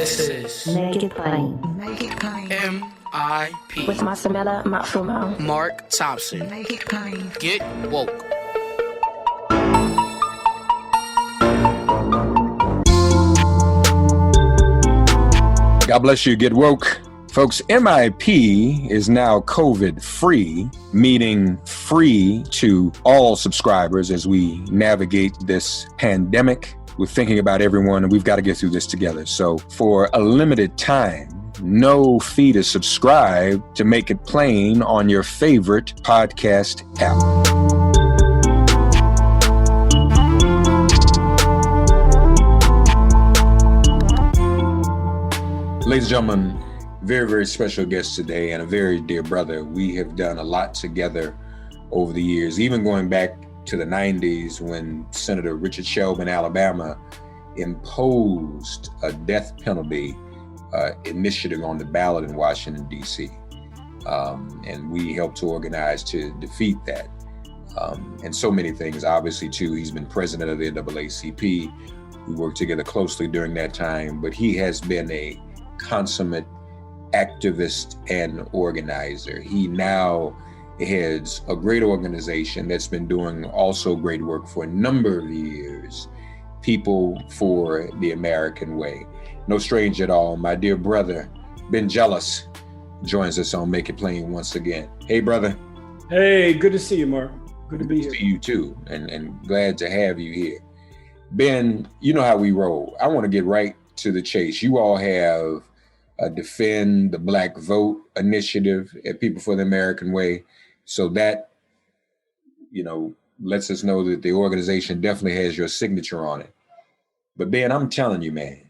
This is Make It Plain. Make It Plain. MIP With Masamela Matfumo. Mark Thompson. Make It Plain. Get woke. God bless you. Get woke. Folks, MIP is now COVID-free, meaning free to all subscribers as we navigate this pandemic. We're thinking about everyone, and we've got to get through this together. So for a limited time, no fee to subscribe to Make It Plain on your favorite podcast app. Ladies and gentlemen, very, very special guest today and a very dear brother. We have done a lot together over the years, even going back to the 90s when Senator Richard Shelby in Alabama imposed a death penalty initiative on the ballot in Washington, D.C. And we helped to organize to defeat that. And so many things, obviously, too. He's been president of the NAACP. We worked together closely during that time, but he has been a consummate activist and organizer. He now heads a great organization that's been doing also great work for a number of years, People for the American Way. No stranger at all, my dear brother, Ben Jealous, joins us on Make It Plain once again. Hey, brother. Hey, good to see you, Mark. Good to be here. See you too, and glad to have you here. Ben, you know how we roll. I want to get right to the chase. You all have Defend the Black Vote initiative at People for the American Way. So that, lets us know that the organization definitely has your signature on it. But Ben, I'm telling you, man,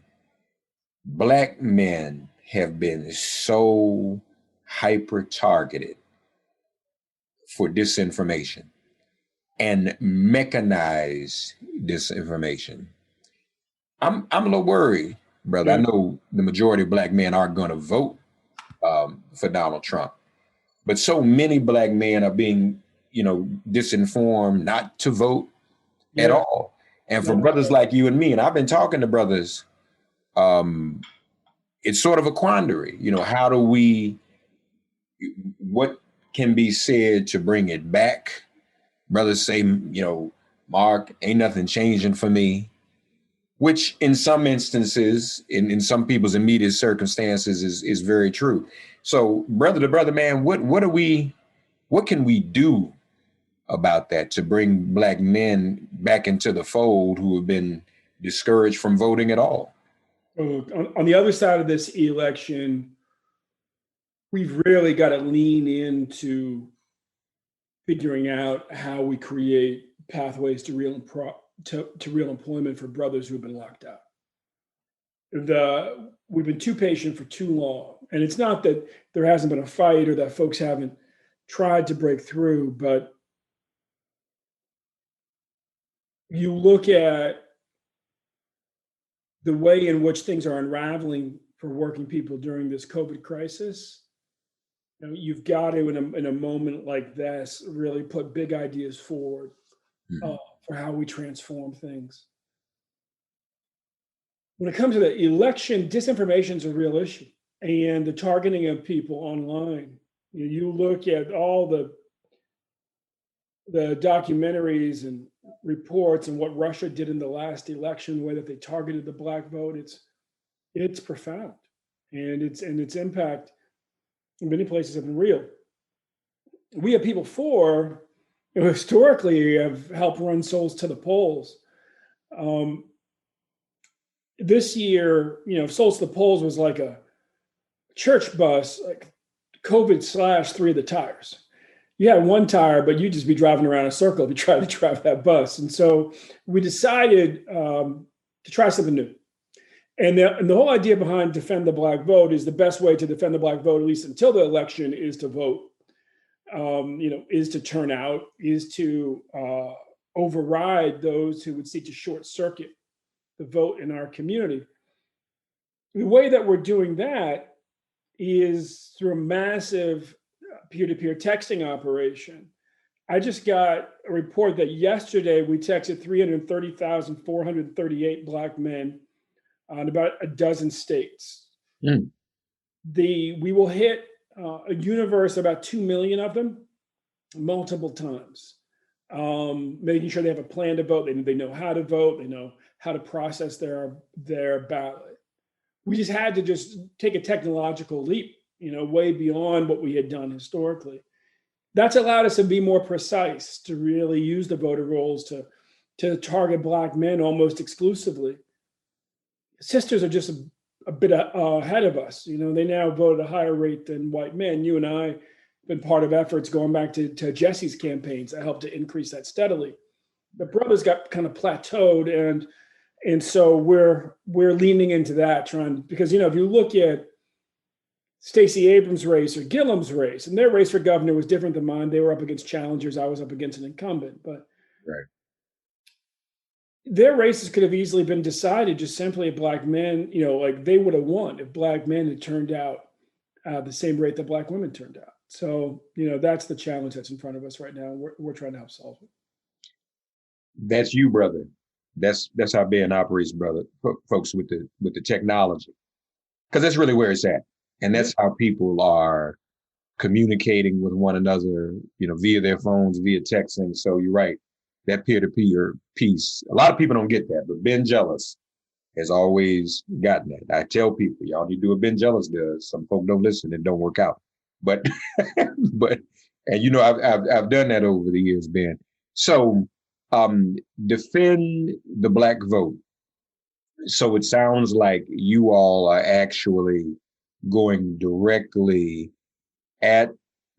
Black men have been so hyper-targeted for disinformation and mechanized disinformation. I'm a little worried, brother. I know the majority of Black men aren't going to vote for Donald Trump, but so many Black men are being, disinformed not to vote at all. And for brothers like you and me, and I've been talking to brothers, it's sort of a quandary. How do what can be said to bring it back? Brothers say, Mark, ain't nothing changing for me. Which in some instances, in some people's immediate circumstances is very true. So brother to brother, man, what can we do about that to bring Black men back into the fold who have been discouraged from voting at all? On the other side of this election, we've really got to lean into figuring out how we create pathways to real employment for brothers who've been locked out. We've been too patient for too long. And it's not that there hasn't been a fight or that folks haven't tried to break through, but you look at the way in which things are unraveling for working people during this COVID crisis. You've got to, in a moment like this, really put big ideas forward for how we transform things. When it comes to the election, disinformation is a real issue, and the targeting of people online. You look at all the documentaries and reports and what Russia did in the last election, the way that they targeted the Black vote. It's profound, and its impact in many places have been real. We at People For, historically have helped run souls to the polls. This year, Souls to the Polls was like a church bus, like COVID / 3 of the tires. You had one tire, but you'd just be driving around in a circle if you tried to drive that bus. And so we decided to try something new. And the whole idea behind Defend the Black Vote is the best way to defend the Black vote, at least until the election, is to vote, is to turn out, is to override those who would seek to short circuit the vote in our community. The way that we're doing that is through a massive peer-to-peer texting operation. I just got a report that yesterday we texted 330,438 Black men in about a dozen states. Mm. We will hit a universe, about 2 million of them, multiple times, making sure they have a plan to vote. They know how to vote. They know how to process their ballot. We just had to just take a technological leap, way beyond what we had done historically. That's allowed us to be more precise, to really use the voter rolls to target Black men almost exclusively. Sisters are just a bit ahead of us. They now vote at a higher rate than white men. You and I have been part of efforts going back to Jesse's campaigns that helped to increase that steadily. The brothers got kind of plateaued, and so we're leaning into that, because if you look at Stacey Abrams' race or Gillum's race, and their race for governor was different than mine. They were up against challengers. I was up against an incumbent, but Right. Their races could have easily been decided just simply if Black men, like they would have won if Black men had turned out the same rate that Black women turned out. So, that's the challenge that's in front of us right now. We're trying to help solve it. That's you, brother. That's how Ben operates, brother. Folks with the technology, because that's really where it's at, and that's how people are communicating with one another, via their phones, via texting. So you're right, that peer-to-peer piece. A lot of people don't get that, but Ben Jealous has always gotten that. I tell people, y'all need to do what Ben Jealous does. Some folk don't listen and don't work out, but and I've done that over the years, Ben. So defend the Black vote. So it sounds like you all are actually going directly at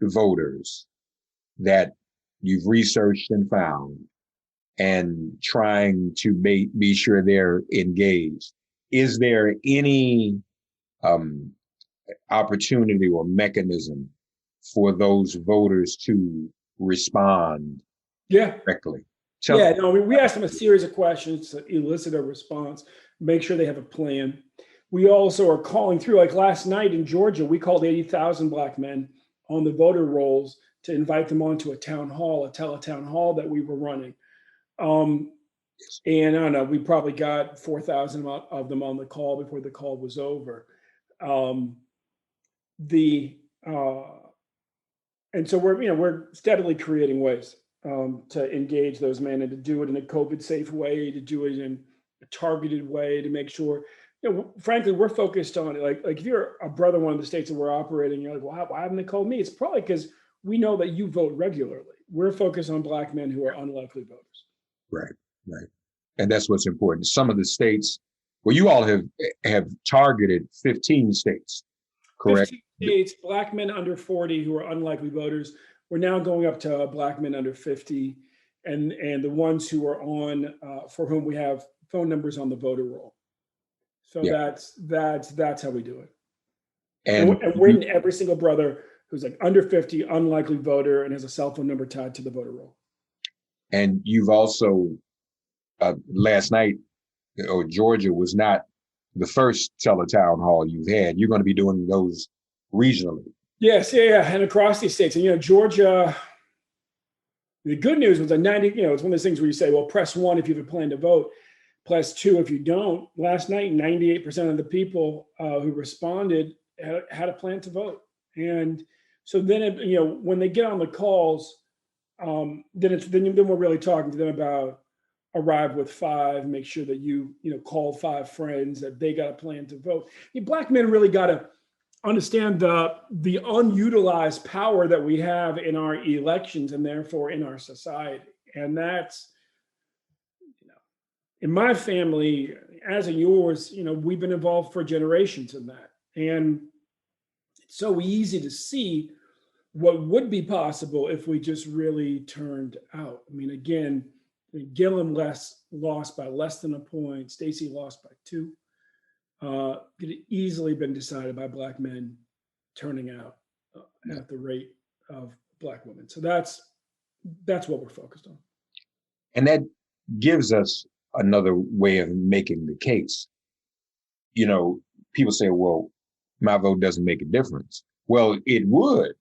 voters that you've researched and found, and trying to be sure they're engaged. Is there any opportunity or mechanism for those voters to respond directly? We asked them a series of questions to elicit a response, make sure they have a plan. We also are calling through, like last night in Georgia, we called 80,000 Black men on the voter rolls to invite them onto a town hall, a teletown hall that we were running. And I don't know, we probably got 4,000 of them on the call before the call was over. And so we're steadily creating ways to engage those men, and to do it in a COVID safe way, to do it in a targeted way, to make sure, frankly, we're focused on it. Like if you're a brother in one of the states that we're operating, you're like, well, why haven't they called me? It's probably because we know that you vote regularly. We're focused on Black men who are unlikely voters. Right. And that's what's important. Some of the states, well, you all have targeted 15 states, correct? 15 states, Black men under 40 who are unlikely voters. We're now going up to Black men under 50, and the ones who are on, for whom we have phone numbers on the voter roll. So that's how we do it. And we're in every single brother who's like under 50, unlikely voter, and has a cell phone number tied to the voter roll. And you've also, last night, Georgia was not the first teletown hall you've had. You're going to be doing those regionally. Yes, and across these states. And Georgia, the good news was that it's one of those things where you say, well, press 1 if you have a plan to vote, press 2 if you don't. Last night, 98% of the people who responded had a plan to vote. And so then, when they get on the calls, then we're really talking to them about arrive with 5, make sure that you call 5 friends, that they got a plan to vote. Black men really got to understand the unutilized power that we have in our elections, and therefore in our society. And that's, in my family, as in yours, we've been involved for generations in that. And it's so easy to see what would be possible if we just really turned out. I mean, again, Gillum lost by less than a point. Stacey lost by 2. Could have easily been decided by Black men turning out at the rate of Black women. So that's what we're focused on. And that gives us another way of making the case. People say, well, my vote doesn't make a difference. Well, it would.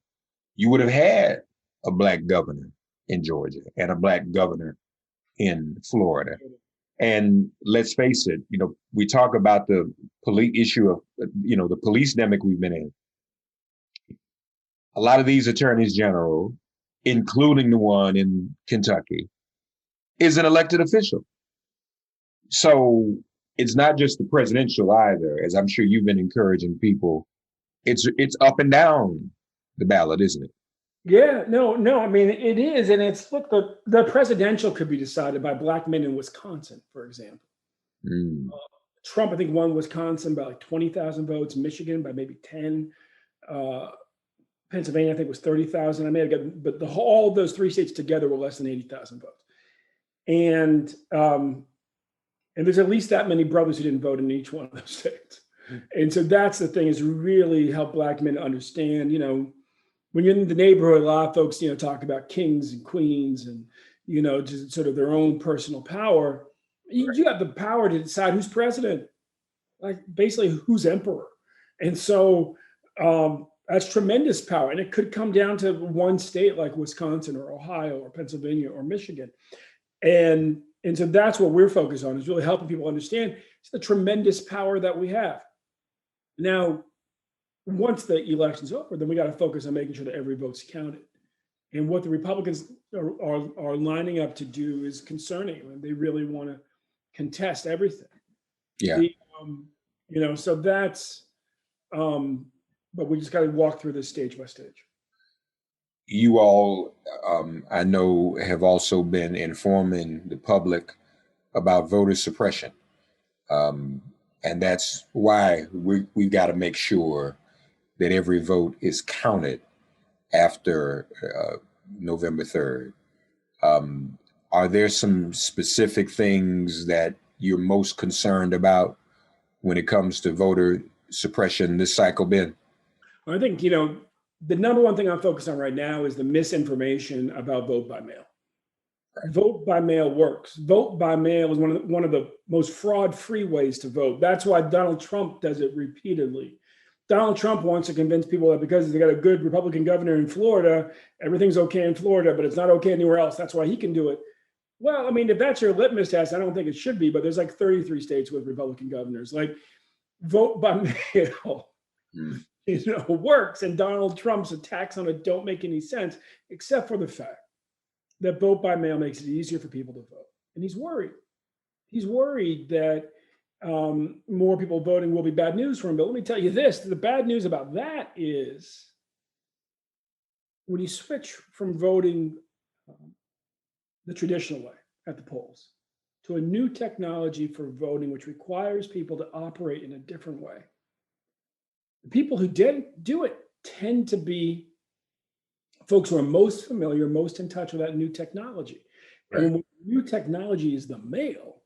You would have had a Black governor in Georgia and a Black governor in Florida. And let's face it, we talk about the police issue of, the police demic we've been in. A lot of these attorneys general, including the one in Kentucky, is an elected official. So it's not just the presidential either, as I'm sure you've been encouraging people. It's up and down the ballot, isn't it? Yeah, no. I mean, it is. And it's, look, the presidential could be decided by black men in Wisconsin, for example. Trump, I think, won Wisconsin by like 20,000 votes, Michigan by maybe 10. Pennsylvania, I think, was 30,000. I may have gotten, but all those three states together were less than 80,000 votes. And there's at least that many brothers who didn't vote in each one of those states. And so that's the thing, is really help black men understand, when you're in the neighborhood, a lot of folks, talk about kings and queens and, just sort of their own personal power. You have the power to decide who's president, like basically who's emperor. And so that's tremendous power. And it could come down to one state like Wisconsin or Ohio or Pennsylvania or Michigan. And so that's what we're focused on, is really helping people understand it's the tremendous power that we have. Now, once the election's over, then we got to focus on making sure that every vote's counted. And what the Republicans are lining up to do is concerning. And they really want to contest everything. Yeah. So that's, but we just got to walk through this stage by stage. You all, I know, have also been informing the public about voter suppression. And that's why we've got to make sure that every vote is counted after November 3rd. Are there some specific things that you're most concerned about when it comes to voter suppression this cycle, Ben? I think, the number one thing I'm focused on right now is the misinformation about vote by mail. Right. Vote by mail works. Vote by mail is one of the most fraud-free ways to vote. That's why Donald Trump does it repeatedly. Donald Trump wants to convince people that because they got a good Republican governor in Florida, everything's okay in Florida, but it's not okay anywhere else. That's why he can do it. Well, I mean, if that's your litmus test, I don't think it should be, but there's like 33 states with Republican governors. Like, vote by mail, works. And Donald Trump's attacks on it don't make any sense, except for the fact that vote by mail makes it easier for people to vote. And he's worried. He's worried that more people voting will be bad news for him. But let me tell you this, the bad news about that is when you switch from voting the traditional way at the polls to a new technology for voting, which requires people to operate in a different way, the people who didn't do it tend to be folks who are most familiar, most in touch with that new technology. Right. And when new technology is the mail,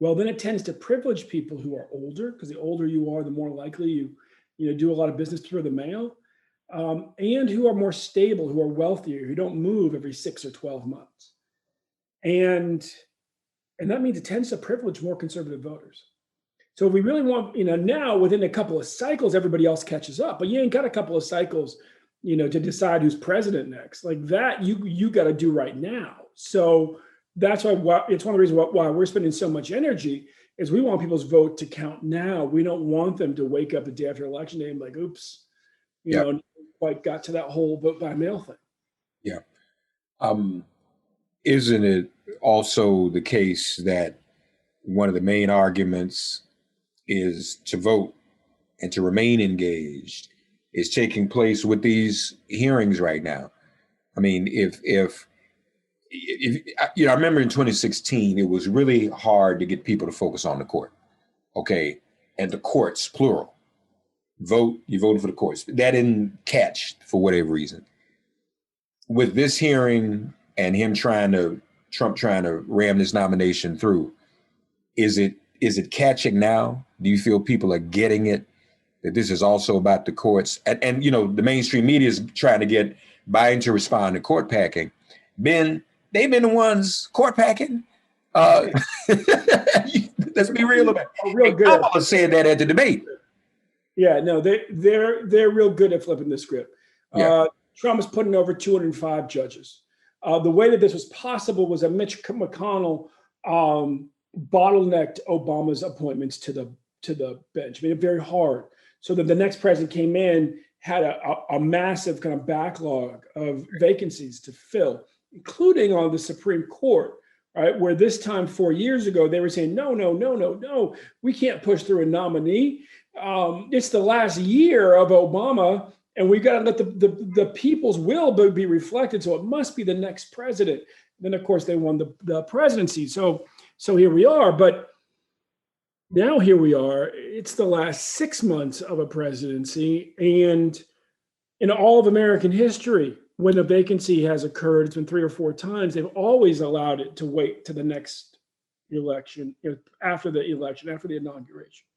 well, then it tends to privilege people who are older, because the older you are, the more likely you do a lot of business through the mail, and who are more stable, who are wealthier, who don't move every 6 or 12 months. And that means it tends to privilege more conservative voters. So if we really want, now within a couple of cycles, everybody else catches up, but you ain't got a couple of cycles, to decide who's president next. Like that, you got to do right now. So that's why it's one of the reasons why we're spending so much energy is we want people's vote to count now. We don't want them to wake up the day after election day and be like, oops, quite got to that whole vote by mail thing. Yeah. Isn't it also the case that one of the main arguments is to vote and to remain engaged is taking place with these hearings right now? I mean, if I remember in 2016, it was really hard to get people to focus on the court. Okay. And the courts, plural. You voted for the courts. That didn't catch for whatever reason. With this hearing and Trump trying to ram this nomination through, is it catching now? Do you feel people are getting it? That this is also about the courts? And the mainstream media is trying to get Biden to respond to court packing. They've been the ones court packing. Let's be real about it. Real good. Kamala said that at the debate. Yeah, no, they're real good at flipping the script. Yeah. Trump is putting over 205 judges. The way that this was possible was that Mitch McConnell bottlenecked Obama's appointments to the bench, made it very hard. So that the next president came in, had a massive kind of backlog of vacancies to fill, including on the Supreme Court, right? Where this time 4 years ago, they were saying, no, we can't push through a nominee. It's the last year of Obama, and we got to let the people's will be reflected. So it must be the next president. Then, of course, they won the presidency. So here we are. But now here we are. It's the last 6 months of a presidency. And in all of American history, when a vacancy has occurred, it's been 3 or 4 times, they've always allowed it to wait to the next election, after the election, after the inauguration.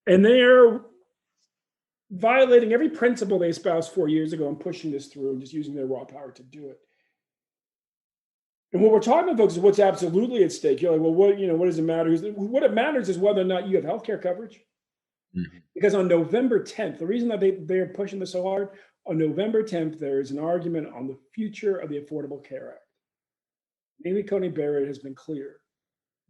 And they're violating every principle they espoused 4 years ago and pushing this through and just using their raw power to do it. And what we're talking about, folks, is what's absolutely at stake. You're like, well, what does it matter? What it matters is whether or not you have healthcare coverage. Mm-hmm. Because on November 10th, the reason that they're pushing this so hard, on November 10th, there is an argument on the future of the Affordable Care Act. Amy Coney Barrett has been clear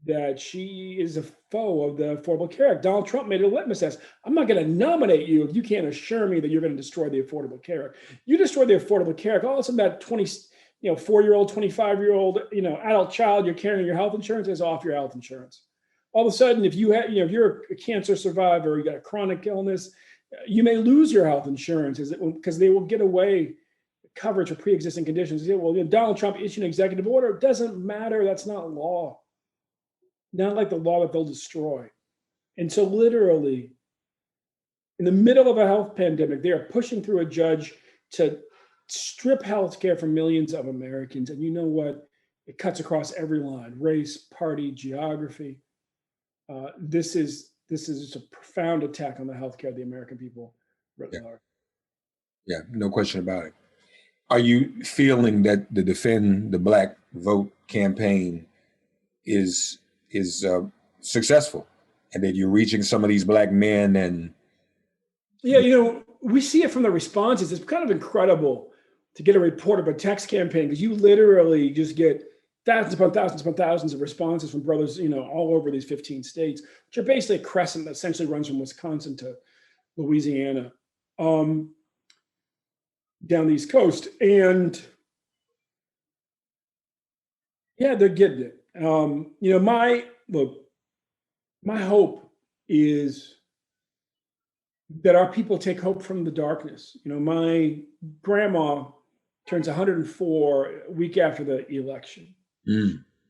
that she is a foe of the Affordable Care Act. Donald Trump made a litmus test. I'm not going to nominate you if you can't assure me that you're going to destroy the Affordable Care Act. You destroy the Affordable Care Act, all of a sudden that 4-year-old, 25-year-old, adult child you're carrying your health insurance is off your health insurance. All of a sudden, if you have, if you're a cancer survivor, you got a chronic illness, you may lose your health insurance because they will get away coverage for pre-existing conditions. Well, Donald Trump issued an executive order. It doesn't matter. That's not law. Not like the law that they'll destroy. And so literally, in the middle of a health pandemic, they are pushing through a judge to strip health care from millions of Americans. And you know what? It cuts across every line: race, party, geography. This is just a profound attack on the healthcare of the American people writ large. Yeah, no question about it. Are you feeling that the Defend the Black Vote campaign is successful, and that you're reaching some of these Black men? And yeah, we see it from the responses. It's kind of incredible to get a report of a text campaign, because you literally just get thousands upon thousands upon thousands of responses from brothers, all over these 15 states, which are basically a crescent that essentially runs from Wisconsin to Louisiana, down the East Coast. And yeah, they're getting it. My hope is that our people take hope from the darkness. My grandma turns 104 a week after the election.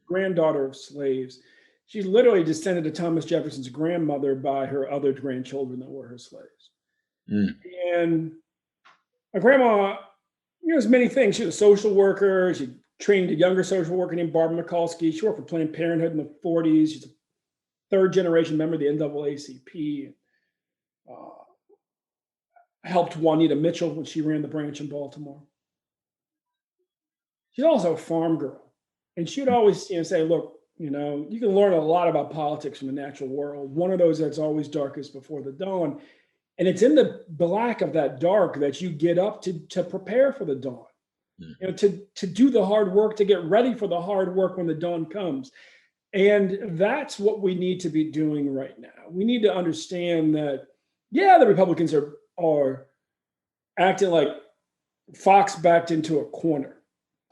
Granddaughter of slaves. She literally descended to Thomas Jefferson's grandmother by her other grandchildren that were her slaves. And my grandma, was many things. She was a social worker. She trained a younger social worker named Barbara Mikulski. She worked for Planned Parenthood in the 40s. She's a third generation member of the NAACP. Helped Juanita Mitchell when she ran the branch in Baltimore. She's also a farm girl. And she would always say, look, you can learn a lot about politics from the natural world. One of those that's always darkest before the dawn. And it's in the black of that dark that you get up to prepare for the dawn, to do the hard work, to get ready for the hard work when the dawn comes. And that's what we need to be doing right now. We need to understand that, the Republicans are acting like Fox backed into a corner.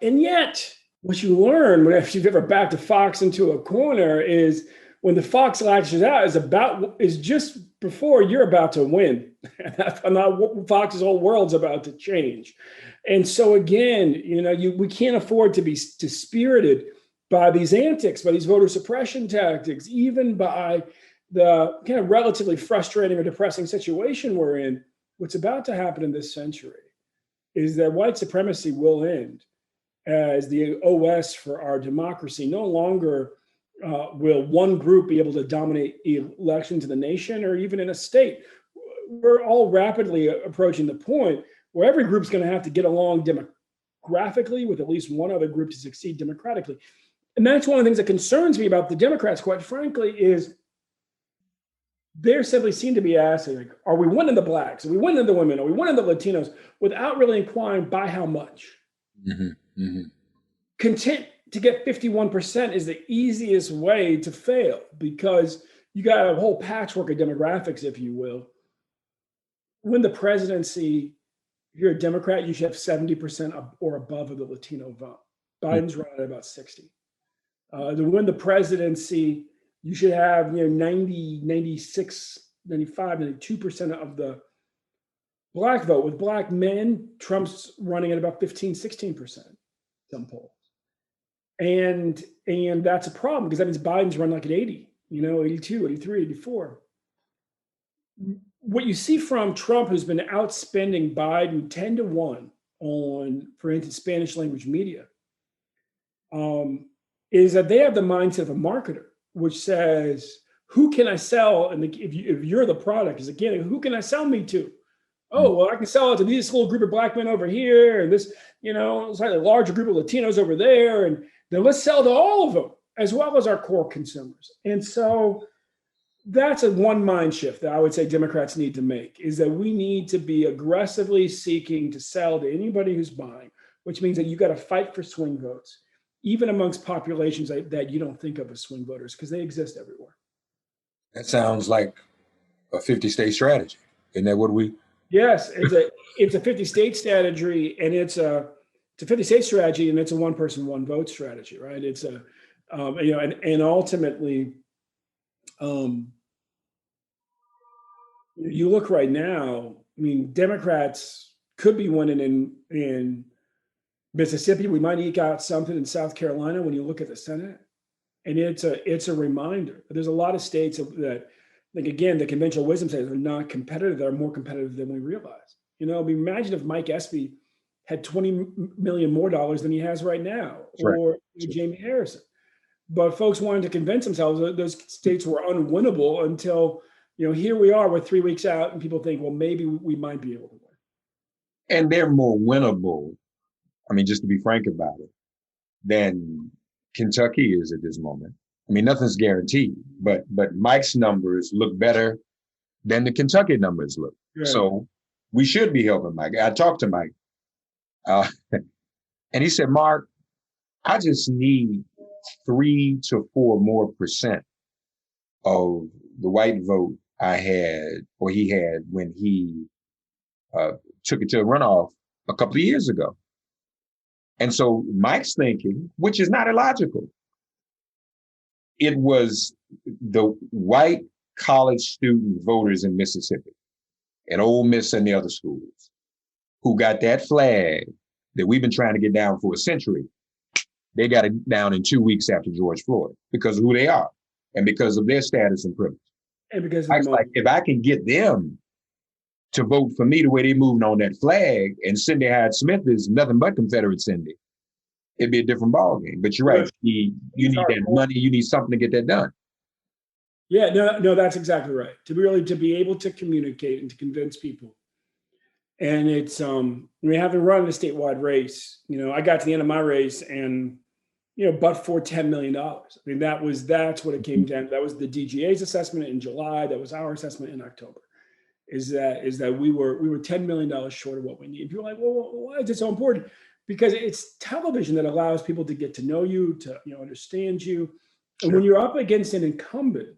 And yet, what you learn if you've ever backed a fox into a corner is when the fox lashes out is just before you're about to win. Fox's whole world's about to change. And so again, we can't afford to be dispirited by these antics, by these voter suppression tactics, even by the kind of relatively frustrating or depressing situation we're in. What's about to happen in this century is that white supremacy will end as the OS for our democracy. No longer will one group be able to dominate elections in the nation or even in a state. We're all rapidly approaching the point where every group's going to have to get along demographically with at least one other group to succeed democratically. And that's one of the things that concerns me about the Democrats, quite frankly, is they're simply seen to be asking, like, are we winning the blacks? Are we winning the women? Are we winning the Latinos? Without really inquiring by how much. to get 51% is the easiest way to fail, because you got a whole patchwork of demographics, if you will. Win the presidency, if you're a Democrat, you should have 70% or above of the Latino vote. Biden's running at about 60. To win the presidency, you should have 90, 96, 95, 92% of the Black vote. With Black men, Trump's running at about 15, 16%, some polls. And that's a problem, because that means Biden's running like at 80, 82, 83, 84. What you see from Trump, who's been outspending Biden 10-1 on, for instance, Spanish language media, is that they have the mindset of a marketer, which says, who can I sell? And if you're the product, is again, who can I sell me to? Oh, well, I can sell it to this little group of Black men over here, and this, slightly larger group of Latinos over there, and then let's sell to all of them, as well as our core consumers. And so that's one mind shift that I would say Democrats need to make, is that we need to be aggressively seeking to sell to anybody who's buying, which means that you got to fight for swing votes, even amongst populations that you don't think of as swing voters, because they exist everywhere. That sounds like a 50-state strategy. Isn't that what we? Yes, it's a 50-state strategy, and it's a 50-state strategy, and it's a one-person, one-vote strategy, right? It's a and ultimately, you look right now. I mean, Democrats could be winning in Mississippi. We might eke out something in South Carolina when you look at the Senate, and it's a reminder. There's a lot of states that, like, again, the conventional wisdom says are not competitive. They're more competitive than we realize. Imagine if Mike Espy had $20 million more than he has right now, or Jamie Harrison. But folks wanted to convince themselves that those states were unwinnable until, here we are, we're 3 weeks out, and people think, well, maybe we might be able to win. And they're more winnable, I mean, just to be frank about it, than Kentucky is at this moment. I mean, nothing's guaranteed, but Mike's numbers look better than the Kentucky numbers look. Right. So we should be helping Mike. I talked to Mike, and he said, Mark, I just need 3 to 4 more % of the white vote I had, or he had, when he took it to a runoff a couple of years ago. And so Mike's thinking, which is not illogical, it was the white college student voters in Mississippi, at Ole Miss and the other schools, who got that flag that we've been trying to get down for a century. They got it down in 2 weeks after George Floyd, because of who they are and because of their status and privilege. And because Mike's like, if I can get them to vote for me the way they moved on that flag, and Cindy Hyde-Smith is nothing but Confederate Cindy, it'd be a different ballgame. But you're right. You need that money. You need something to get that done. Yeah, no, that's exactly right. To be able to communicate and to convince people. And it's, having run a statewide race, I got to the end of my race, and, but for $10 million. I mean, that's what it came down to. That was the DGA's assessment in July. That was our assessment in October. Is that we were $10 million short of what we need. People are like, well, why is it so important? Because it's television that allows people to get to know you, to understand you. And when you're up against an incumbent,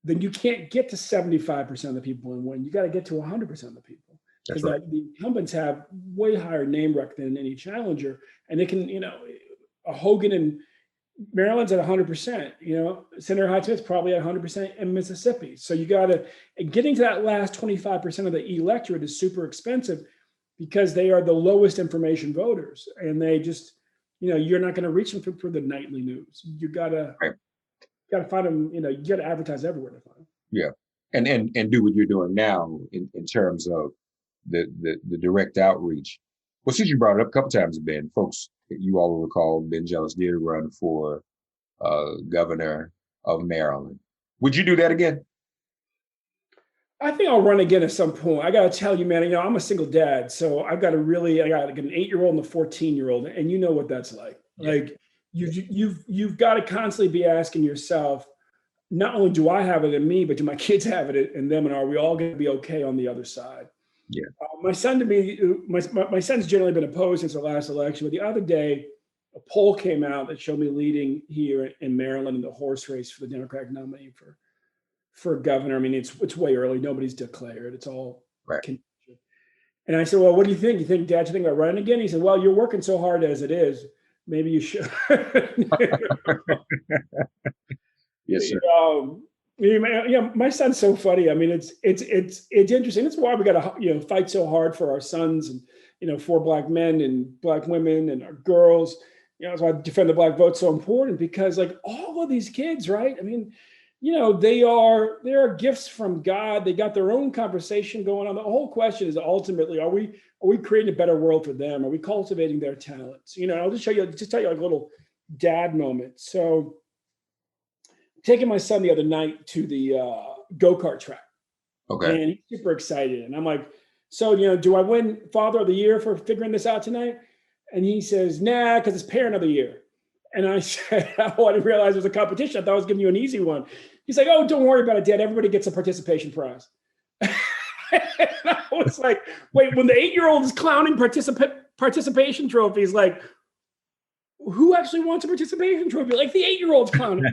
then you can't get to 75% of the people and win. You got to get to 100% of the people. Because the incumbents have way higher name rec than any challenger. And they can, a Hogan in Maryland's at 100%, Senator Hyde-Smith's probably at 100% in Mississippi. So you got to, getting to that last 25% of the electorate is super expensive, because they are the lowest information voters, and they just, you're not going to reach them for the nightly news. You got to find them, you got to advertise everywhere to find them. Yeah. And do what you're doing now in terms of the direct outreach. Well, since you brought it up a couple times, Ben, folks, you all will recall Ben Jealous did run for governor of Maryland. Would you do that again? I think I'll run again at some point. I got to tell you, man, I'm a single dad, so I got like an 8-year-old and a 14-year-old, and you know what that's like. Yeah. Like you've got to constantly be asking yourself, not only do I have it in me, but do my kids have it in them, and are we all going to be okay on the other side? Yeah. My son's generally been opposed since the last election, but the other day a poll came out that showed me leading here in Maryland in the horse race for the Democratic nominee for governor. I mean, it's way early. Nobody's declared. It's all right. conjecture. And I said, well, what do you think? You think Dad should think about running again? He said, well, you're working so hard as it is. Maybe you should. Yes, sir. My son's so funny. I mean, it's interesting. That's why we got to fight so hard for our sons and for Black men and Black women and our girls. That's why defend the Black vote's so important, because like all of these kids, right? I mean, they are gifts from God. They got their own conversation going on. The whole question is ultimately, are we creating a better world for them? Are we cultivating their talents? I'll just tell you like a little dad moment. So taking my son the other night to the go-kart track. Okay. And he's super excited. And I'm like, so, do I win Father of the Year for figuring this out tonight? And he says, nah, because it's Parent of the Year. And I said, oh, I didn't realize it was a competition. I thought I was giving you an easy one. He's like, oh, don't worry about it, Dad. Everybody gets a participation prize. And I was like, wait, when the 8-year-old is clowning participation trophies, like, who actually wants a participation trophy? Like the 8-year-old's clowning.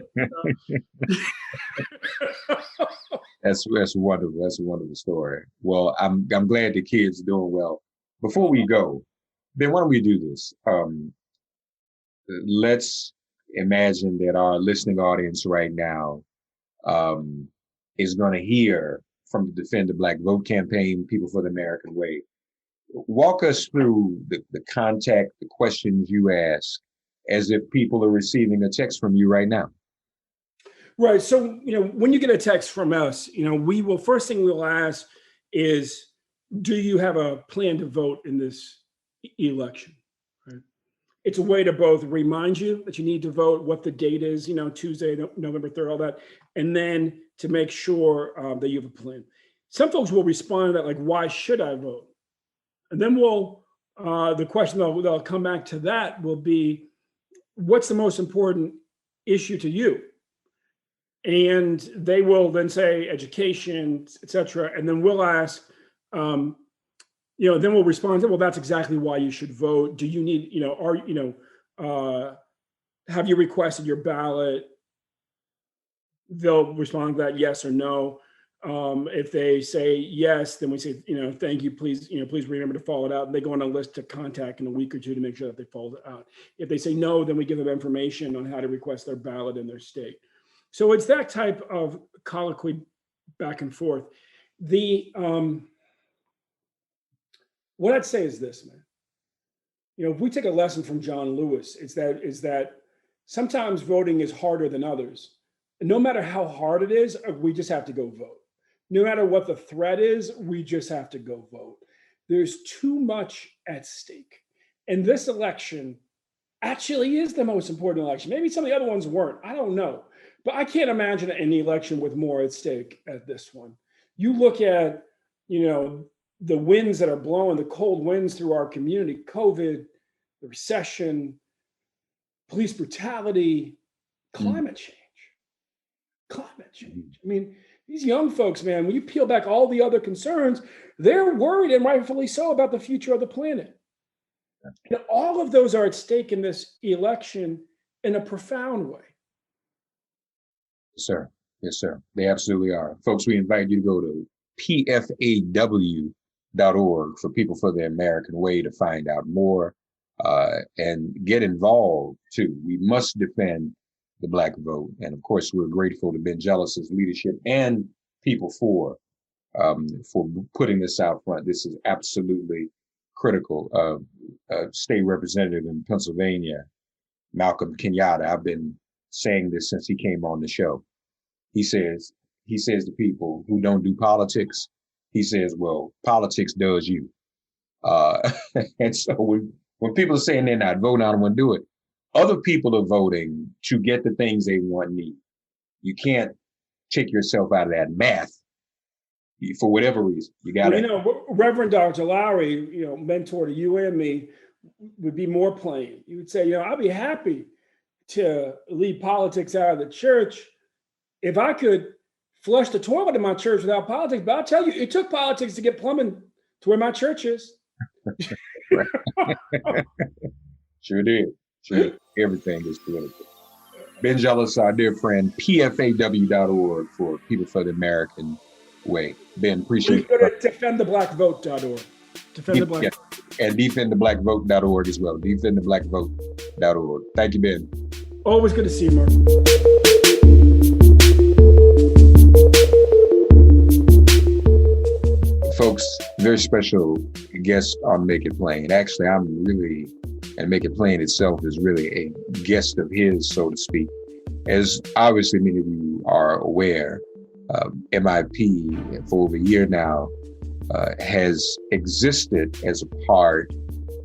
That's wonderful. That's a wonderful story. Well, I'm glad the kids are doing well. Before we go, then why don't we do this? Let's imagine that our listening audience right now is going to hear from the Defend the Black Vote campaign, People for the American Way. Walk us through the contact, the questions you ask, as if people are receiving a text from you right now. Right. So, when you get a text from us, first thing we'll ask is, do you have a plan to vote in this election? Right. It's a way to both remind you that you need to vote, what the date is, Tuesday, November 3rd, all that, and then to make sure that you have a plan. Some folks will respond to that, like, why should I vote? And then the question that'll come back to that will be, what's the most important issue to you? And they will then say education, et cetera. And then we'll ask, then we'll respond to, well, that's exactly why you should vote. Do you need, have you requested your ballot? They'll respond to that yes or no. If they say yes, then we say, thank you, please remember to follow it out. And they go on a list to contact in a week or two to make sure that they follow it out. If they say no, then we give them information on how to request their ballot in their state. So it's that type of colloquy back and forth. What I'd say is this, man. If we take a lesson from John Lewis, is that sometimes voting is harder than others. And no matter how hard it is, we just have to go vote. No matter what the threat is, we just have to go vote. There's too much at stake. And this election actually is the most important election. Maybe some of the other ones weren't. I don't know. But I can't imagine an election with more at stake at this one. You look at, the winds that are blowing, the cold winds through our community, COVID, the recession, police brutality, climate change. Climate change. I mean, these young folks, man, when you peel back all the other concerns, they're worried, and rightfully so, about the future of the planet. And all of those are at stake in this election in a profound way. Yes, sir. Yes, sir. They absolutely are. Folks, we invite you to go to PFAWF.org for People for the American Way to find out more and get involved too. We must defend the Black vote. And of course, we're grateful to Ben Jealous's leadership and People for putting this out front. This is absolutely critical. State representative in Pennsylvania, Malcolm Kenyatta, I've been saying this since he came on the show. He says to people who don't do politics, he says, well, politics does you. And so when people are saying they're not voting, I don't want to do it. Other people are voting to get the things they want and need. You can't take yourself out of that math for whatever reason. You got to. Reverend Dr. Lowry, mentor to you and me, would be more plain. You would say, I'll be happy to leave politics out of the church if I could flush the toilet in my church without politics. But I'll tell you, it took politics to get plumbing to where my church is. Sure did. Sure. Everything is political. Ben Jealous, our dear friend, PFAW.org for People for the American Way. Ben, appreciate Please go it. to defendtheblackvote.org. Defend the Black Yeah. And defendtheblackvote.org as well. Defendtheblackvote.org. Thank you, Ben. Always good to see you, Mark. Folks, very special guest on Make It Plain. Actually, and Make It Plain itself is really a guest of his, so to speak. As obviously many of you are aware, MIP for over a year now has existed as a part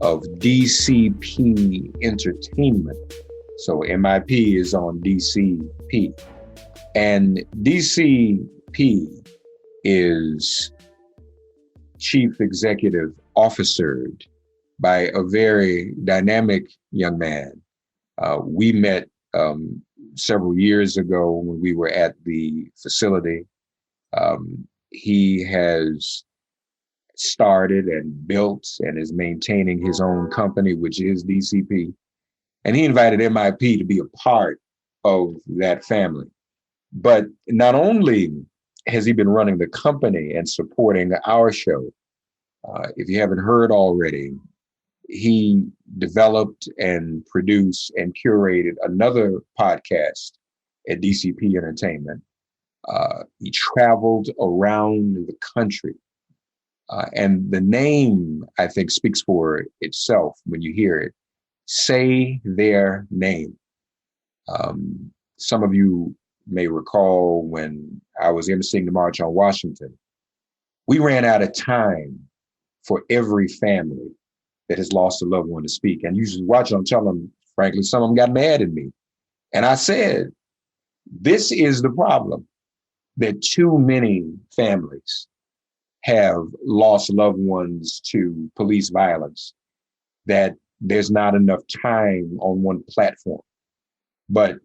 of DCP Entertainment. So MIP is on DCP. And DCP is chief executive officered by a very dynamic young man. We met several years ago when we were at the facility. He has started and built and is maintaining his own company, which is DCP. And he invited MIP to be a part of that family. But not only has he been running the company and supporting our show, if you haven't heard already, he developed and produced and curated another podcast at DCP Entertainment. He traveled around the country. And the name, I think, speaks for itself when you hear it. Say their name. Some of you may recall when I was emceeing the March on Washington, we ran out of time for every family that has lost a loved one to speak. And you should watch them, tell them, frankly, some of them got mad at me. And I said, this is the problem, that too many families have lost loved ones to police violence, that there's not enough time on one platform. But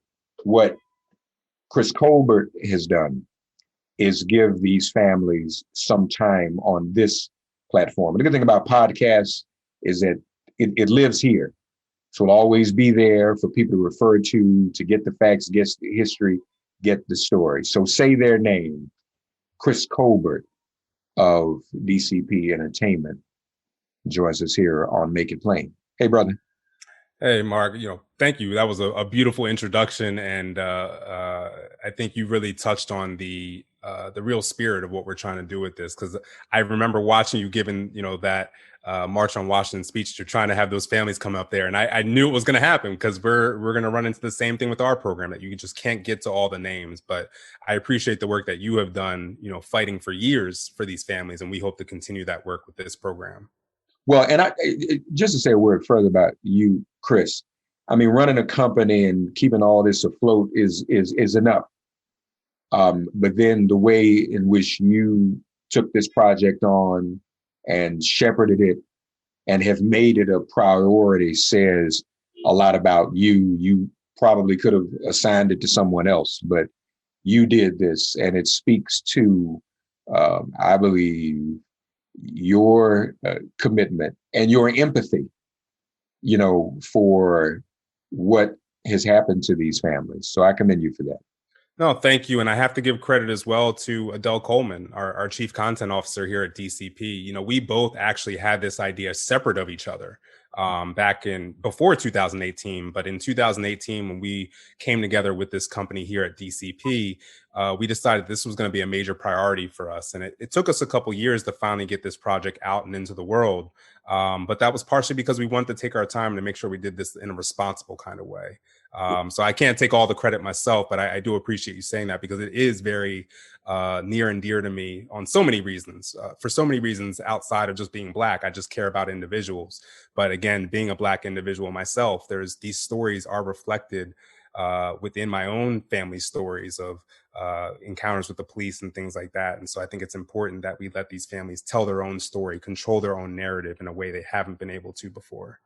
what Chris Colbert has done is give these families some time on this platform. And the good thing about podcasts is that it lives here. So it'll always be there for people to refer to get the facts, get the history, get the story. So say their name, Chris Colbert of DCP Entertainment joins us here on Make It Plain. Hey, brother. Hey, Mark, thank you. That was a beautiful introduction. And I think you really touched on the real spirit of what we're trying to do with this. Because I remember watching you giving, that March on Washington speech. You're trying to have those families come up there. And I knew it was going to happen because we're going to run into the same thing with our program, that you just can't get to all the names. But I appreciate the work that you have done, fighting for years for these families. And we hope to continue that work with this program. Well, and just to say a word further about you, Chris, I mean, running a company and keeping all this afloat is enough. But then the way in which you took this project on and shepherded it and have made it a priority says a lot about you. You probably could have assigned it to someone else, but you did this, and it speaks to, I believe, your commitment and your empathy, for what has happened to these families. So I commend you for that. No, thank you. And I have to give credit as well to Adell Coleman, our chief content officer here at DCP. We both actually had this idea separate of each other back in before 2018. But in 2018, when we came together with this company here at DCP, we decided this was going to be a major priority for us. And it took us a couple years to finally get this project out and into the world. But that was partially because we wanted to take our time to make sure we did this in a responsible kind of way. So I can't take all the credit myself, but I do appreciate you saying that, because it is very near and dear to me on so many reasons. For so many reasons outside of just being Black, I just care about individuals. But again, being a Black individual myself, these stories are reflected within my own family stories of encounters with the police and things like that. And so I think it's important that we let these families tell their own story, control their own narrative in a way they haven't been able to before.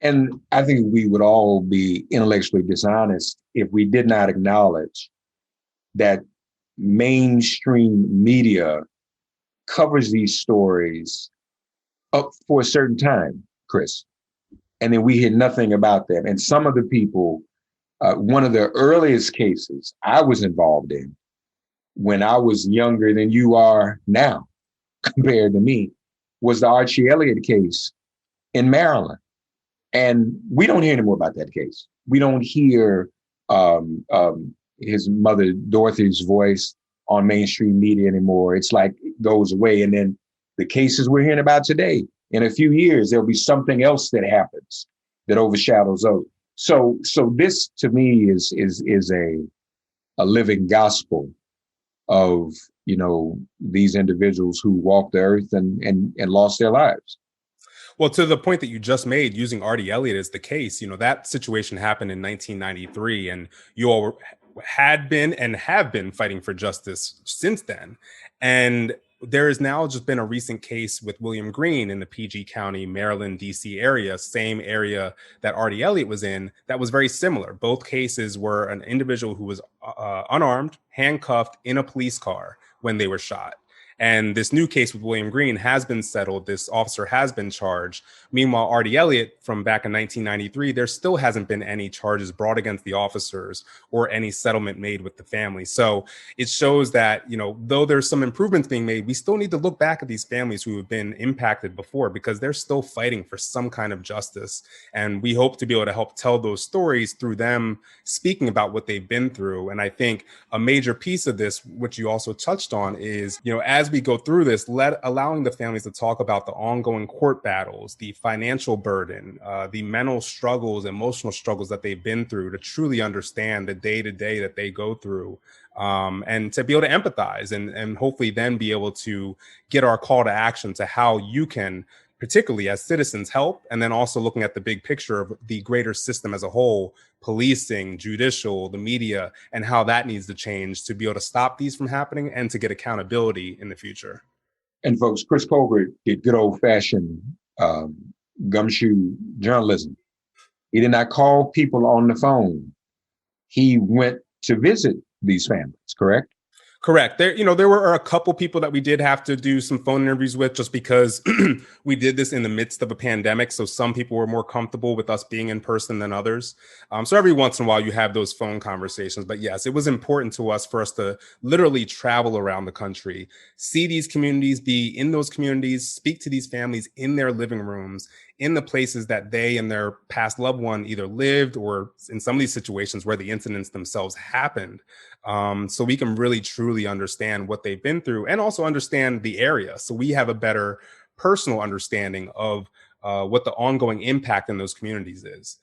And I think we would all be intellectually dishonest if we did not acknowledge that mainstream media covers these stories up for a certain time, Chris. and then we hear nothing about them. And some of the people, one of the earliest cases I was involved in when I was younger than you are now, compared to me, was the Archie Elliott case in Maryland. And we don't hear any more about that case. We don't hear his mother, Dorothy's voice on mainstream media anymore. It's like it goes away. And then the cases we're hearing about today, in a few years, there'll be something else that happens that overshadows those. So this to me is a living gospel of, these individuals who walked the earth and lost their lives. Well, to the point that you just made, using Artie Elliott as the case, that situation happened in 1993, and you all had been and have been fighting for justice since then. And there has now just been a recent case with William Green in the PG County, Maryland, DC area, same area that Artie Elliott was in, that was very similar. Both cases were an individual who was unarmed, handcuffed in a police car when they were shot. And this new case with William Green has been settled. This officer has been charged. Meanwhile, Artie Elliott from back in 1993, there still hasn't been any charges brought against the officers or any settlement made with the family. So it shows that, though there's some improvements being made, we still need to look back at these families who have been impacted before, because they're still fighting for some kind of justice. And we hope to be able to help tell those stories through them speaking about what they've been through. And I think a major piece of this, which you also touched on, is, as we go through this, allowing the families to talk about the ongoing court battles, the financial burden, the mental struggles, emotional struggles that they've been through, to truly understand the day-to-day that they go through, and to be able to empathize and hopefully then be able to get our call to action to how you can, particularly as citizens, help, and then also looking at the big picture of the greater system as a whole, policing, judicial, the media, and how that needs to change to be able to stop these from happening and to get accountability in the future. And folks, Chris Colbert did good old-fashioned gumshoe journalism. He did not call people on the phone. He went to visit these families, correct? Correct. There were a couple people that we did have to do some phone interviews with, just because we did this in the midst of a pandemic. So some people were more comfortable with us being in person than others. So every once in a while you have those phone conversations. But yes, it was important to us for us to literally travel around the country, see these communities, be in those communities, speak to these families in their living rooms, in the places that they and their past loved one either lived, or in some of these situations where the incidents themselves happened. So we can really truly understand what they've been through and also understand the area. So we have a better personal understanding of what the ongoing impact in those communities is.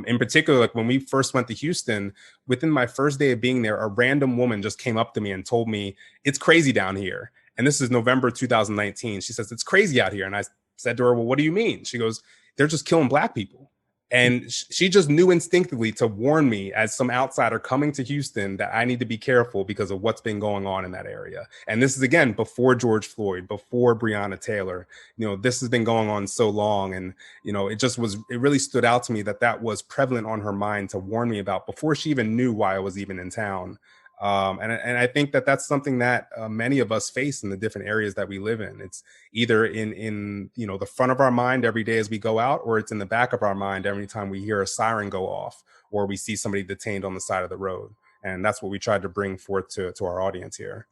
In particular, like when we first went to Houston, within my first day of being there, a random woman just came up to me and told me, "It's crazy down here." And this is November 2019. She says, "It's crazy out here." And I said to her, "Well, what do you mean?" She goes, "They're just killing Black people." And she just knew instinctively to warn me as some outsider coming to Houston that I need to be careful because of what's been going on in that area. And this is, again, before George Floyd, before Breonna Taylor. This has been going on so long. And, it really stood out to me that was prevalent on her mind to warn me about before she even knew why I was even in town. And I think that's something that many of us face in the different areas that we live in. It's either in the front of our mind every day as we go out, or it's in the back of our mind every time we hear a siren go off or we see somebody detained on the side of the road. And that's what we tried to bring forth to our audience here.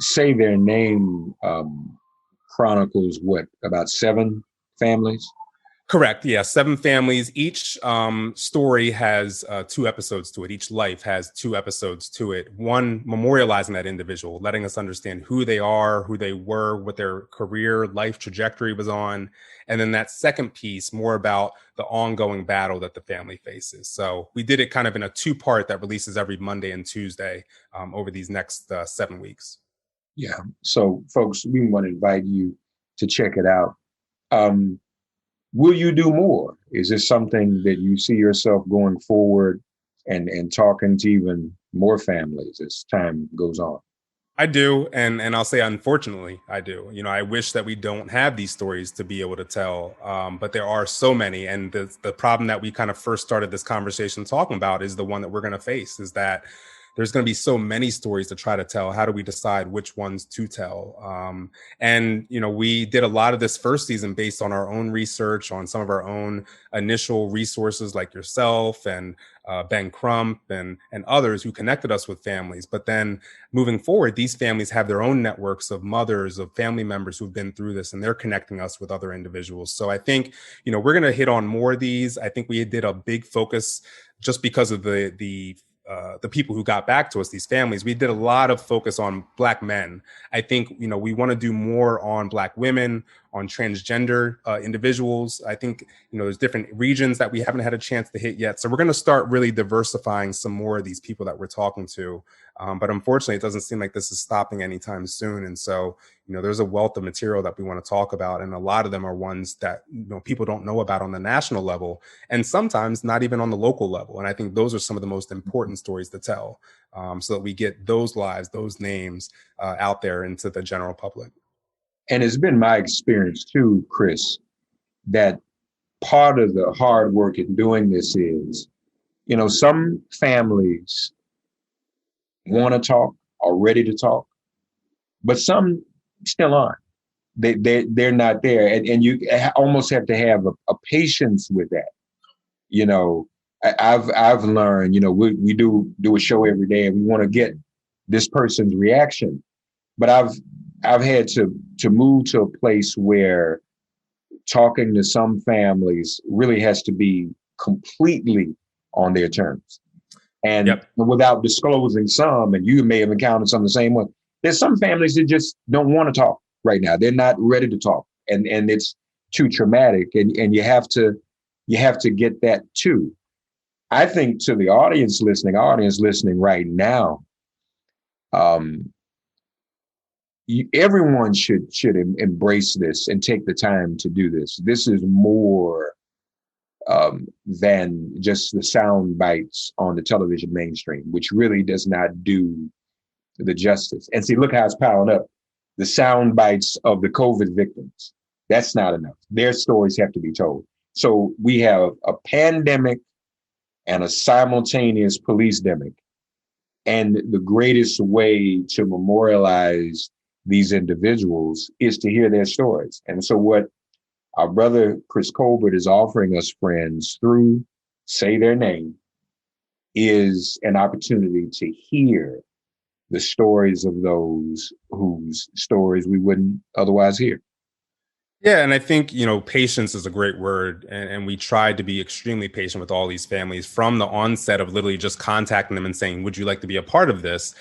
Say Their Name chronicles what, about 7 families? Correct. Yeah. 7 families. Each story has 2 episodes to it. Each life has 2 episodes to it. One memorializing that individual, letting us understand who they are, who they were, what their career life trajectory was on. And then that second piece, more about the ongoing battle that the family faces. So we did it kind of in a 2-part that releases every Monday and Tuesday over these next 7 weeks. Yeah. So folks, we want to invite you to check it out. Will you do more? Is this something that you see yourself going forward and talking to even more families as time goes on? I do. And I'll say, unfortunately, I do. I wish that we don't have these stories to be able to tell, but there are so many. And the problem that we kind of first started this conversation talking about is the one that we're going to face, is that there's going to be so many stories to try to tell. How do we decide which ones to tell? And, we did a lot of this first season based on our own research, on some of our own initial resources like yourself and Ben Crump and others who connected us with families. But then moving forward, these families have their own networks of mothers, of family members who've been through this, and they're connecting us with other individuals. So I think, we're going to hit on more of these. I think we did a big focus just because of the people who got back to us, these families. We did a lot of focus on Black men. I think, we want to do more on Black women, on transgender individuals. I think, there's different regions that we haven't had a chance to hit yet. So we're going to start really diversifying some more of these people that we're talking to. But unfortunately, it doesn't seem like this is stopping anytime soon. And so, there's a wealth of material that we want to talk about. And a lot of them are ones that, people don't know about on the national level, and sometimes not even on the local level. And I think those are some of the most important stories to tell, so that we get those lives, those names out there into the general public. And it's been my experience too, Chris, that part of the hard work in doing this is, some families want to talk, are ready to talk, but some still aren't. They're not there. And you almost have to have a patience with that. I've learned, we do a show every day and we want to get this person's reaction, but I've had to move to a place where talking to some families really has to be completely on their terms. And without disclosing some, and you may have encountered some of the same one, there's some families that just don't want to talk right now. They're not ready to talk. And it's too traumatic. And you have to get that too. I think to the audience listening right now, everyone should embrace this and take the time to do this. This is more than just the sound bites on the television mainstream, which really does not do the justice. And see, look how it's piling up. The sound bites of the COVID victims. That's not enough. Their stories have to be told. So we have a pandemic and a simultaneous police demic. And the greatest way to memorialize these individuals is to hear their stories. And so what our brother Chris Colbert is offering us, friends, through Say Their Name, is an opportunity to hear the stories of those whose stories we wouldn't otherwise hear. Yeah, and I think, patience is a great word. And we tried to be extremely patient with all these families from the onset of literally just contacting them and saying, would you like to be a part of this?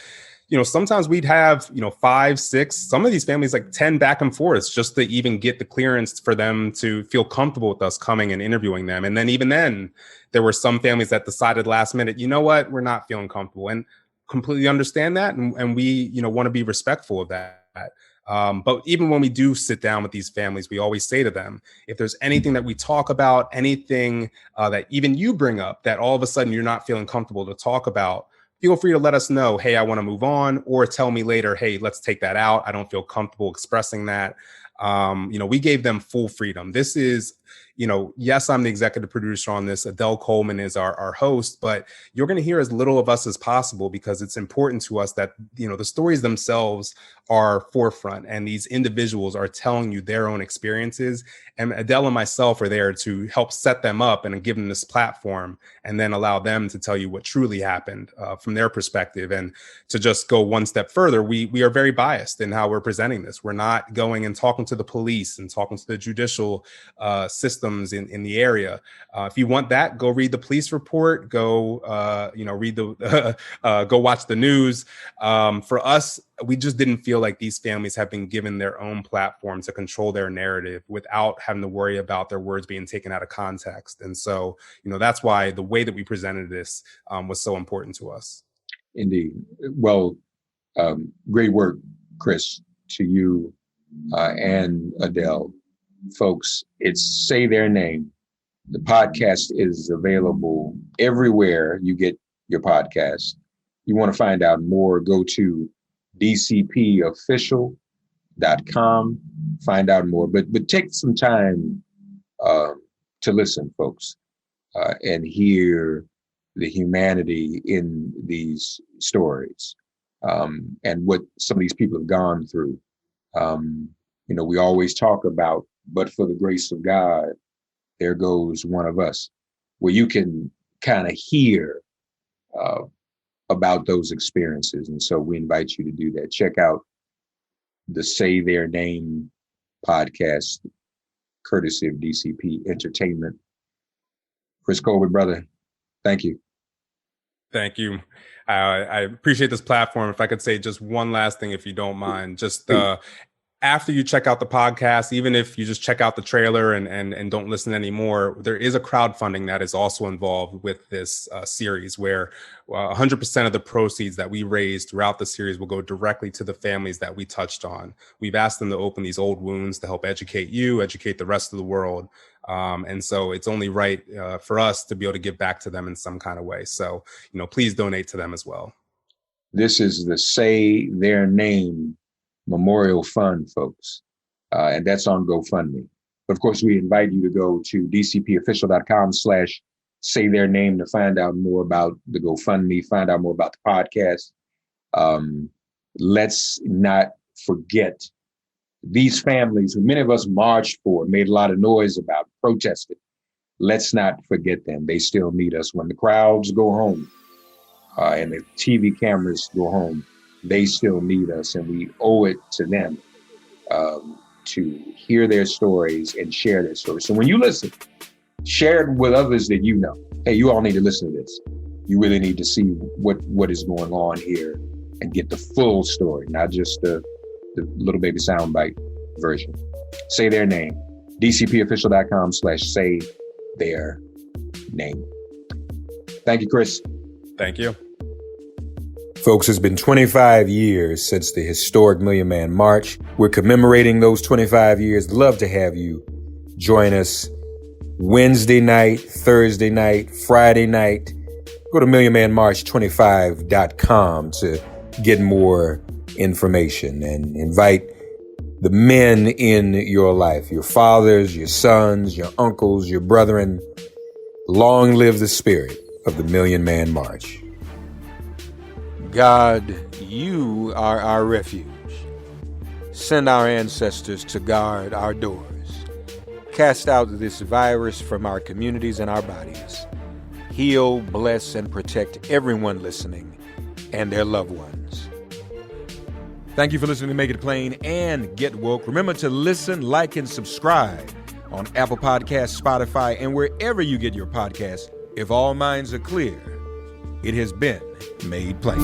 Sometimes we'd have, 5, 6, some of these families like 10 back and forths just to even get the clearance for them to feel comfortable with us coming and interviewing them. And then even then, there were some families that decided last minute, you know what, we're not feeling comfortable, and completely understand that. And we, want to be respectful of that. But even when we do sit down with these families, we always say to them, if there's anything that we talk about, anything that even you bring up that all of a sudden you're not feeling comfortable to talk about, feel free to let us know, hey, I want to move on, or tell me later, hey, let's take that out. I don't feel comfortable expressing that. We gave them full freedom. This is, yes, I'm the executive producer on this. Adell Coleman is our host, but you're going to hear as little of us as possible because it's important to us that, the stories themselves are forefront and these individuals are telling you their own experiences. And Adell and myself are there to help set them up and give them this platform and then allow them to tell you what truly happened from their perspective. And to just go one step further, we are very biased in how we're presenting this. We're not going and talking to the police and talking to the judicial systems in the area. If you want that, go read the police report, go read the go watch the news. For us, we just didn't feel like these families have been given their own platform to control their narrative without having to worry about their words being taken out of context. And so, that's why the way that we presented this was so important to us. Indeed. Well, great work, Chris, to you and Adell. Folks, it's Say Their Name. The podcast is available everywhere you get your podcast. You want to find out more, go to dcpofficial.com, find out more, but take some time to listen, folks, and hear the humanity in these stories, and what some of these people have gone through. We always talk about, but for the grace of God, there goes one of us, where you can kind of hear about those experiences. And so we invite you to do that. Check out the Say Their Name podcast, courtesy of DCP Entertainment. Chris Colbert, brother, thank you. Thank you. I appreciate this platform. If I could say just one last thing, if you don't mind, just after you check out the podcast, even if you just check out the trailer and don't listen anymore, there is a crowdfunding that is also involved with this series, where 100% of the proceeds that we raise throughout the series will go directly to the families that we touched on. We've asked them to open these old wounds to help educate you, educate the rest of the world. And so it's only right for us to be able to give back to them in some kind of way. So, please donate to them as well. This is the Say Their Name Memorial Fund, folks. And that's on GoFundMe. But of course, we invite you to go to dcpofficial.com/say their name to find out more about the GoFundMe, find out more about the podcast. Let's not forget these families who many of us marched for, made a lot of noise about, protested. Let's not forget them. They still need us. When the crowds go home and the TV cameras go home, they still need us, and we owe it to them to hear their stories and share their stories. So when you listen, share it with others that you know. Hey, you all need to listen to this. You really need to see what is going on here and get the full story, not just the little baby soundbite version. Say Their Name. dcpofficial.com/say their name. Thank you, Chris. Thank you. Folks, it's been 25 years since the historic Million Man March. We're commemorating those 25 years. Love to have you join us Wednesday night, Thursday night, Friday night. Go to millionmanmarch25.com to get more information and invite the men in your life, your fathers, your sons, your uncles, your brethren. Long live the spirit of the Million Man March. God, you are our refuge. Send our ancestors to guard our doors. Cast out this virus from our communities and our bodies. Heal, bless, and protect everyone listening and their loved ones. Thank you for listening to Make It Plain and Get Woke. Remember to listen, like, and subscribe on Apple Podcasts, Spotify, and wherever you get your podcasts. If all minds are clear, it has been made plain.